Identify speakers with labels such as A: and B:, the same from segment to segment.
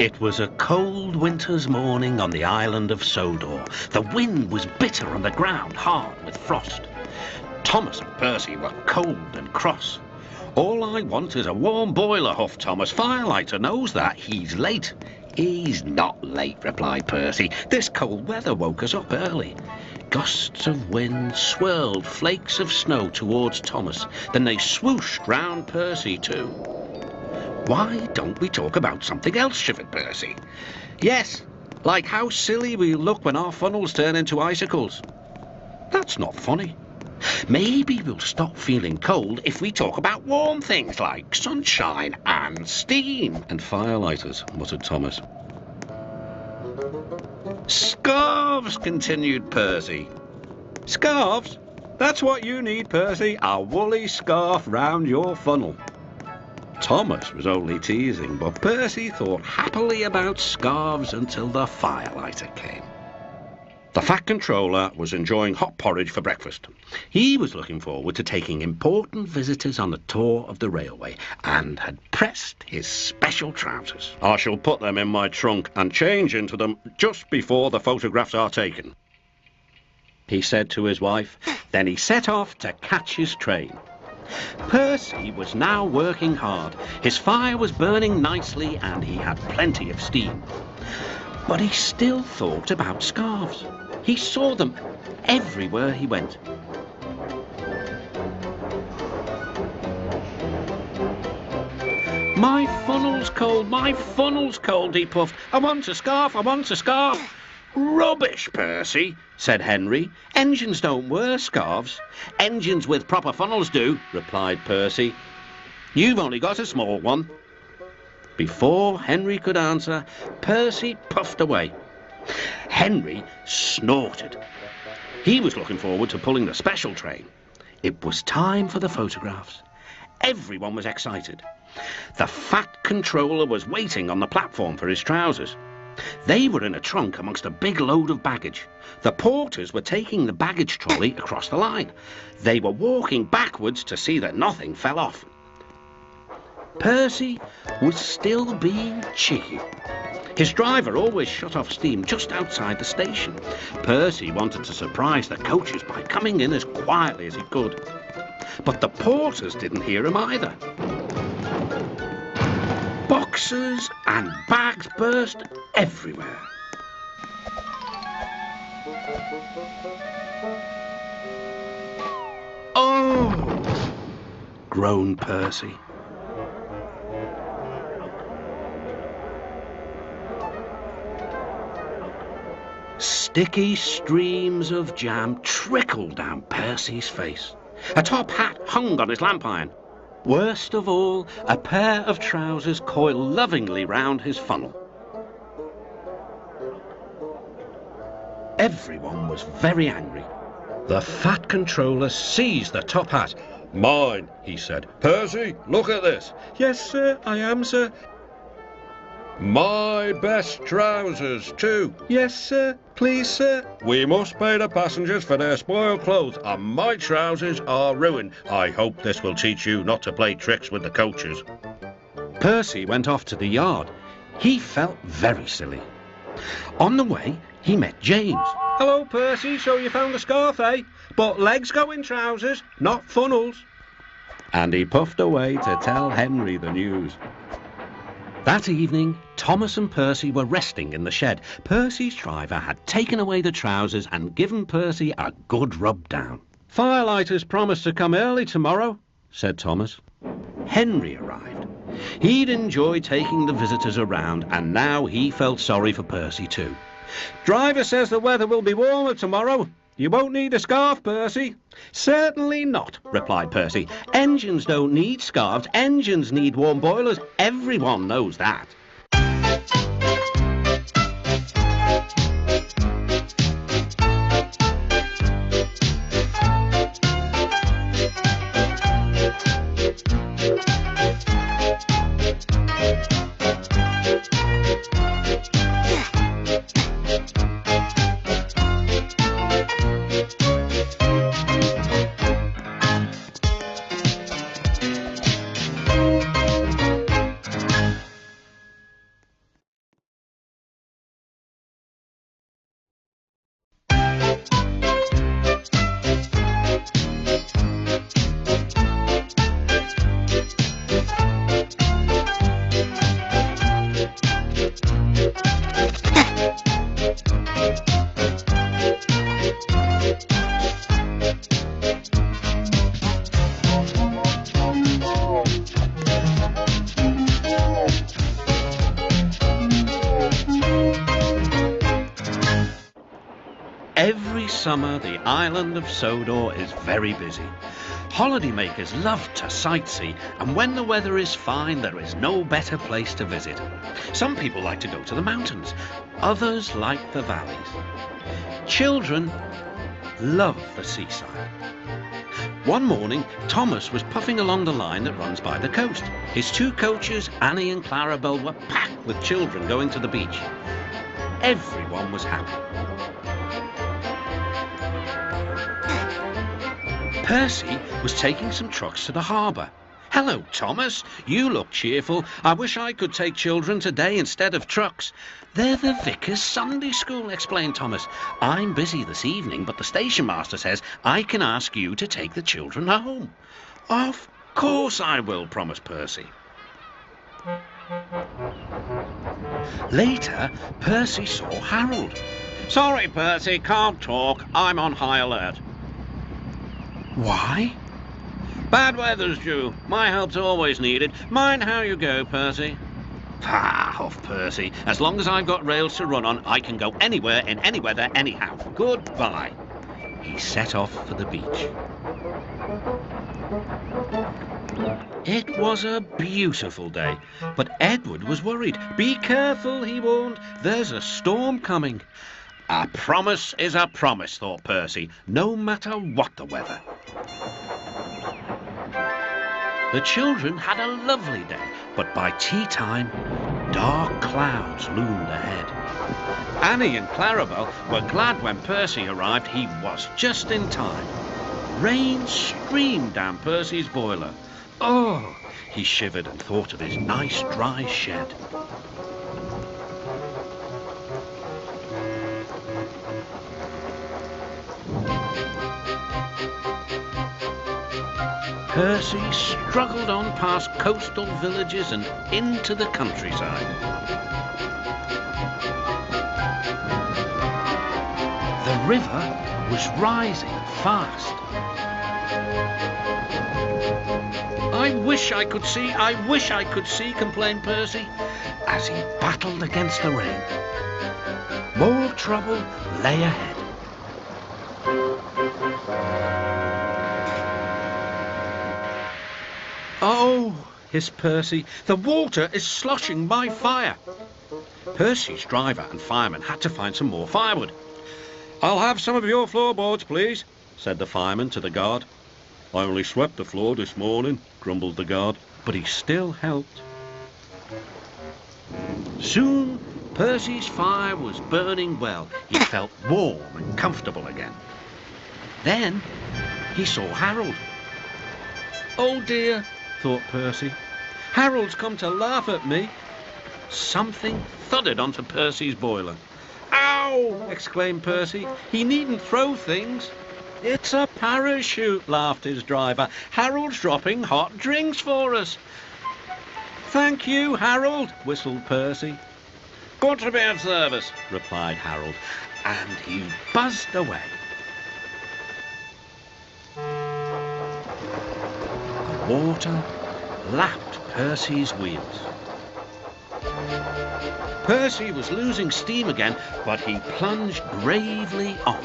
A: It was a cold winter's morning on the island of Sodor. The wind was bitter and the ground hard with frost. Thomas and Percy were cold and cross. "All I want is a warm boiler," huffed Thomas. "Firelighter knows that. He's late." "He's not late," replied Percy. "This cold weather woke us up early." Gusts of wind swirled flakes of snow towards Thomas. Then they swooshed round Percy too. "Why don't we talk about something else?" shivered Percy. "Yes, like how silly we look when our funnels turn into icicles." "That's not funny." "Maybe we'll stop feeling cold if we talk about warm things like sunshine and steam." "And firelighters," muttered Thomas. "Scarves," continued Percy. "Scarves? That's what you need, Percy. A woolly scarf round your funnel." Thomas was only teasing, but Percy thought happily about scarves until the firelighter came. The Fat Controller was enjoying hot porridge for breakfast. He was looking forward to taking important visitors on a tour of the railway and had pressed his special trousers. "I shall put them in my trunk and change into them just before the photographs are taken," he said to his wife. Then he set off to catch his train. Percy was now working hard. His fire was burning nicely and he had plenty of steam. But he still thought about scarves. He saw them everywhere he went. "My funnel's cold, my funnel's cold," he puffed. "I want a scarf, I want a scarf." "Rubbish, Percy," said Henry. "Engines don't wear scarves." "Engines with proper funnels do," replied Percy. "You've only got a small one." Before Henry could answer, Percy puffed away. Henry snorted. He was looking forward to pulling the special train. It was time for the photographs. Everyone was excited. The Fat Controller was waiting on the platform for his trousers. They were in a trunk amongst a big load of baggage. The porters were taking the baggage trolley across the line. They were walking backwards to see that nothing fell off. Percy was still being cheeky. His driver always shut off steam just outside the station. Percy wanted to surprise the coaches by coming in as quietly as he could. But the porters didn't hear him either. Boxes and bags burst everywhere. "Oh!" groaned Percy. Sticky streams of jam trickled down Percy's face. A top hat hung on his lamp iron. Worst of all, a pair of trousers coiled lovingly round his funnel. Everyone was very angry. The Fat Controller seized the top hat. "Mine," he said. "Percy, look at this." "Yes, sir, I am, sir." "My best trousers, too." "Yes, sir. Please, sir." "We must pay the passengers for their spoiled clothes, and my trousers are ruined. I hope this will teach you not to play tricks with the coaches." Percy went off to the yard. He felt very silly. On the way, he met James. "Hello, Percy, so you found a scarf, eh? But legs go in trousers, not funnels." And he puffed away to tell Henry the news. That evening, Thomas and Percy were resting in the shed. Percy's driver had taken away the trousers and given Percy a good rub down. "Firelighters promised to come early tomorrow," said Thomas. Henry arrived. He'd enjoyed taking the visitors around, and now he felt sorry for Percy too. "Driver says the weather will be warmer tomorrow. You won't need a scarf, Percy." "Certainly not," replied Percy. "Engines don't need scarves. Engines need warm boilers. Everyone knows that."
B: Every summer, the island of Sodor is very busy. Holidaymakers love to sightsee, and when the weather is fine, there is no better place to visit. Some people like to go to the mountains, others like the valleys. Children love the seaside. One morning, Thomas was puffing along the line that runs by the coast. His two coaches, Annie and Clarabelle, were packed with children going to the beach. Everyone was happy. Percy was taking some trucks to the harbour. "Hello, Thomas. You look cheerful. I wish I could take children today instead of trucks." "They're the Vicar's Sunday School," explained Thomas. "I'm busy this evening, but the station master says I can ask you to take the children home." "Of course I will," promised Percy. Later, Percy saw Harold. "Sorry, Percy, can't talk. I'm on high alert." "Why?" "Bad weather's due. My help's always needed. Mind how you go, Percy." "Ah," huffed Percy. "As long as I've got rails to run on, I can go anywhere in any weather anyhow. Goodbye." He set off for the beach. It was a beautiful day, but Edward was worried. "Be careful," he warned. "There's a storm coming." A promise is a promise, thought Percy, no matter what the weather. The children had a lovely day, but by tea time, dark clouds loomed ahead. Annie and Clarabelle were glad when Percy arrived. He was just in time. Rain streamed down Percy's boiler. Oh, he shivered and thought of his nice dry shed. Percy struggled on past coastal villages and into the countryside. The river was rising fast. I wish I could see, complained Percy, as he battled against the rain. More trouble lay ahead. "Oh," hissed Percy, "the water is sloshing my fire." Percy's driver and fireman had to find some more firewood. "I'll have some of your floorboards, please," said the fireman to the guard. "I only swept the floor this morning," grumbled the guard, but he still helped. Soon, Percy's fire was burning well. He felt warm and comfortable again. Then he saw Harold. "Oh dear," thought Percy. "Harold's come to laugh at me." Something thudded onto Percy's boiler. "Ow!" exclaimed Percy. "He needn't throw things." "It's a parachute," laughed his driver. "Harold's dropping hot drinks for us." "Thank you, Harold," whistled Percy. "Good to be of service," replied Harold, and he buzzed away. The water lapped Percy's wheels. Percy was losing steam again, but he plunged bravely on.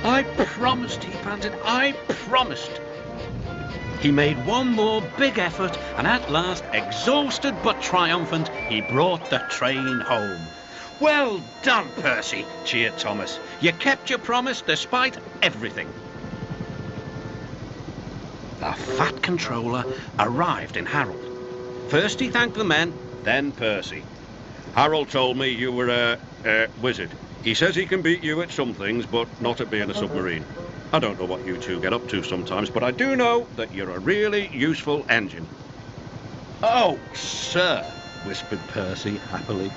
B: "I promised," he panted. "I promised." He made one more big effort, and at last, exhausted but triumphant, he brought the train home. "Well done, Percy," cheered Thomas. "You kept your promise despite everything." The Fat Controller arrived in Harold. First he thanked the men, then Percy. "Harold told me you were a wizard. He says he can beat you at some things, but not at being a submarine. I don't know what you two get up to sometimes, but I do know that you're a really useful engine." "Oh, sir," whispered Percy happily.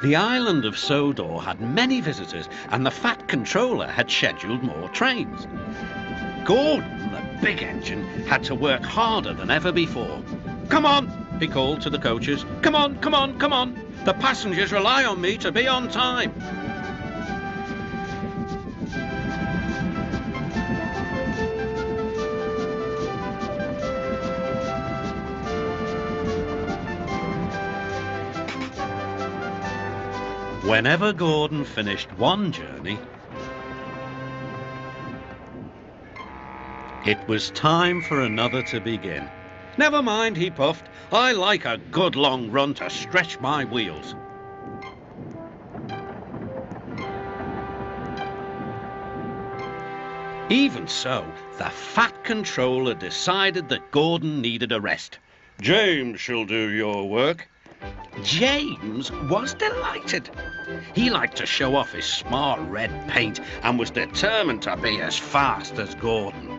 B: The island of Sodor had many visitors, and the Fat Controller had scheduled more trains. Gordon, the big engine, had to work harder than ever before. "Come on," he called to the coaches. "Come on, come on, come on. The passengers rely on me to be on time." Whenever Gordon finished one journey, it was time for another to begin. "Never mind," he puffed. "I like a good long run to stretch my wheels." Even so, the Fat Controller decided that Gordon needed a rest.
A: James shall do your work.
B: James was delighted. He liked to show off his smart red paint and was determined to be as fast as Gordon.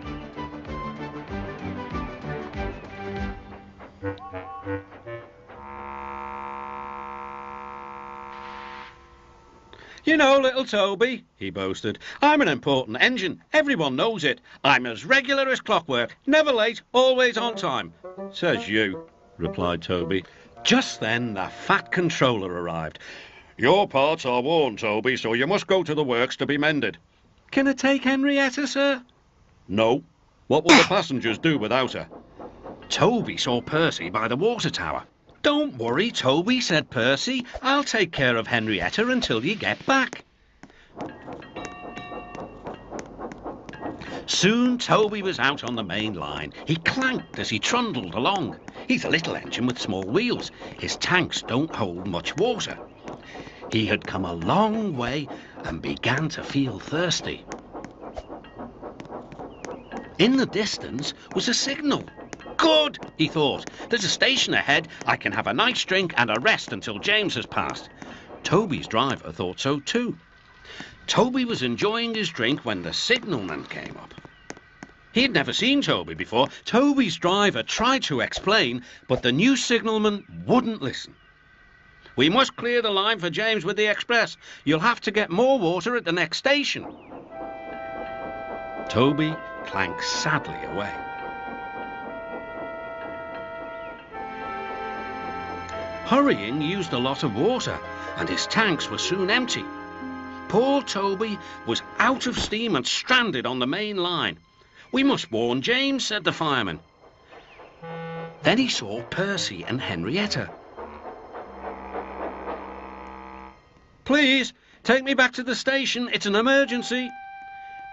B: "You know, little Toby," he boasted, "I'm an important engine. Everyone knows it. I'm as regular as clockwork, never late, always on time."
A: "Says you," replied Toby.
B: Just then the Fat Controller arrived.
A: "Your parts are worn, Toby, so you must go to the works to be mended."
B: "Can I take Henrietta, sir?"
A: "No. What will the passengers do without her?"
B: Toby saw Percy by the water tower. "Don't worry, Toby," said Percy. "I'll take care of Henrietta until you get back." Soon Toby was out on the main line. He clanked as he trundled along. He's a little engine with small wheels. His tanks don't hold much water. He had come a long way and began to feel thirsty. In the distance was a signal. "Good," he thought. "There's a station ahead. I can have a nice drink and a rest until James has passed." Toby's driver thought so too. Toby was enjoying his drink when the signalman came up. He had never seen Toby before. Toby's driver tried to explain, but the new signalman wouldn't listen. "We must clear the line for James with the express. You'll have to get more water at the next station." Toby clanked sadly away. Hurrying used a lot of water, and his tanks were soon empty. Poor Toby was out of steam and stranded on the main line. "We must warn James," said the fireman. Then he saw Percy and Henrietta. "Please, take me back to the station. It's an emergency."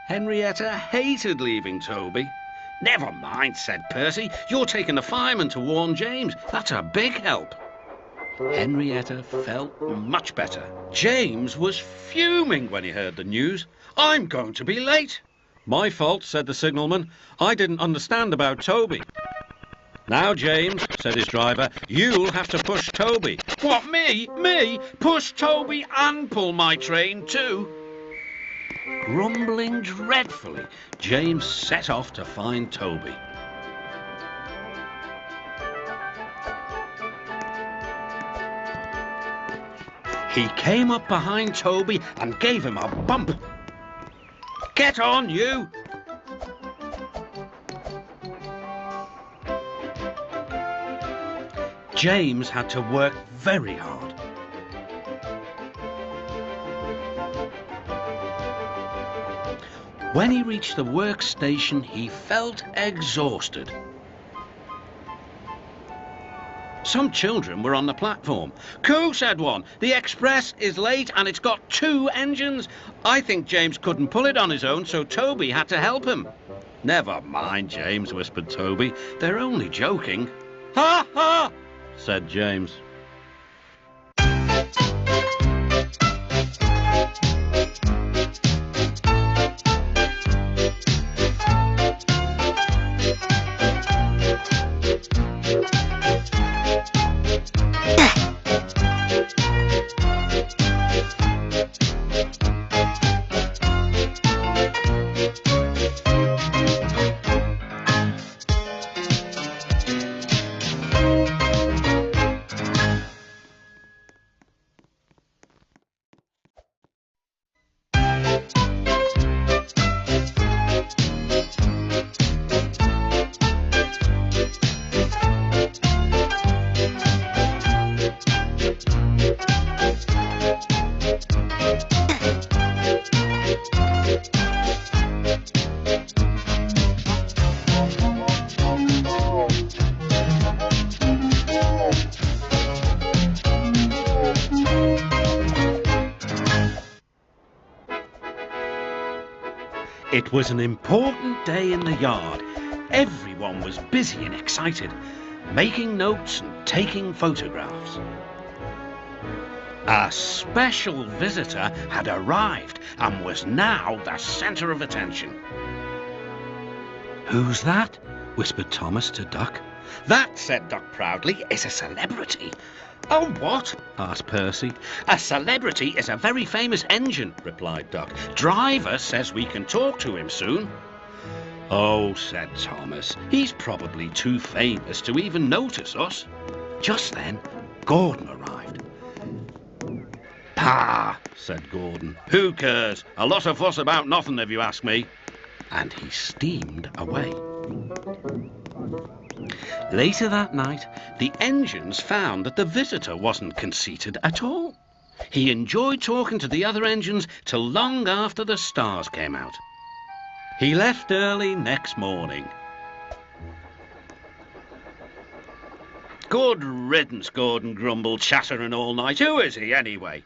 B: Henrietta hated leaving Toby. "Never mind," said Percy. "You're taking the fireman to warn James. That's a big help." Henrietta felt much better. James was fuming when he heard the news. "I'm going to be late." "My fault," said the signalman. "I didn't understand about Toby." "Now, James," said his driver, "you'll have to push Toby." "What, me? Me? Push Toby and pull my train too?" Grumbling dreadfully, James set off to find Toby. He came up behind Toby and gave him a bump. "Get on, you!" James had to work very hard. When he reached the workstation, he felt exhausted. Some children were on the platform. "Coo," said one. "The express is late and it's got 2 engines. I think James couldn't pull it on his own, so Toby had to help him." "Never mind, James," whispered Toby. "They're only joking." "Ha ha!" said James. It was an important day in the yard. Everyone was busy and excited, making notes and taking photographs. A special visitor had arrived and was now the centre of attention. "Who's that?" whispered Thomas to Duck. "That," said Duck proudly, "is a celebrity." "Oh, what?" asked Percy. "A celebrity is a very famous engine," replied Duck. "Driver says we can talk to him soon." "Oh," said Thomas, "he's probably too famous to even notice us." Just then, Gordon arrived. "Pah," said Gordon. "Who cares? A lot of fuss about nothing, if you ask me." And he steamed away. Later that night, the engines found that the visitor wasn't conceited at all. He enjoyed talking to the other engines till long after the stars came out. He left early next morning. "Good riddance," Gordon grumbled, chattering all night. "Who is he, anyway?"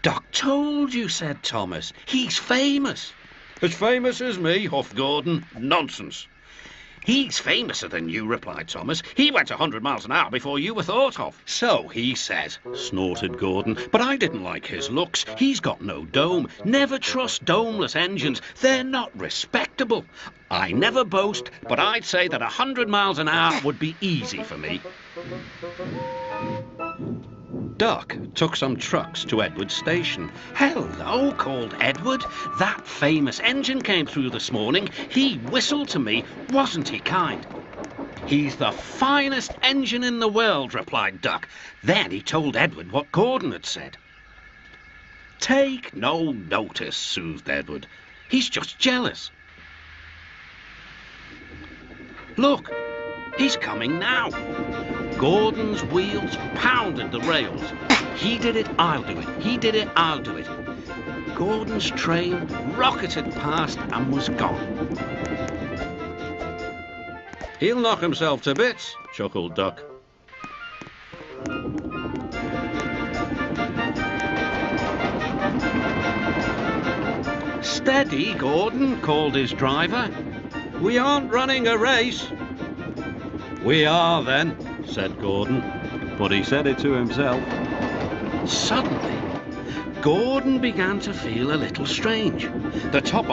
B: "Duck told you," said Thomas. "He's famous."
A: As famous as me, huffed Gordon. Nonsense.
B: "He's famouser than you," replied Thomas. "He went 100 miles an hour before you were thought of." "So he says," snorted Gordon. "But I didn't like his looks. He's got no dome. Never trust domeless engines. They're not respectable. I never boast, but I'd say that 100 miles an hour would be easy for me." Duck took some trucks to Edward's station. "Hello," called Edward. "That famous engine came through this morning. He whistled to me. Wasn't he kind?" "He's the finest engine in the world," replied Duck. Then he told Edward what Gordon had said. "Take no notice," soothed Edward. "He's just jealous. Look, he's coming now." Gordon's wheels pounded the rails. "He did it, I'll do it. He did it, I'll do it." Gordon's train rocketed past and was gone.
A: He'll knock himself to bits, chuckled Duck.
B: "Steady, Gordon," called his driver.
A: We aren't running a race.
B: "We are, then,"
A: said Gordon, but he said it to himself.
B: Suddenly, Gordon began to feel a little strange. The top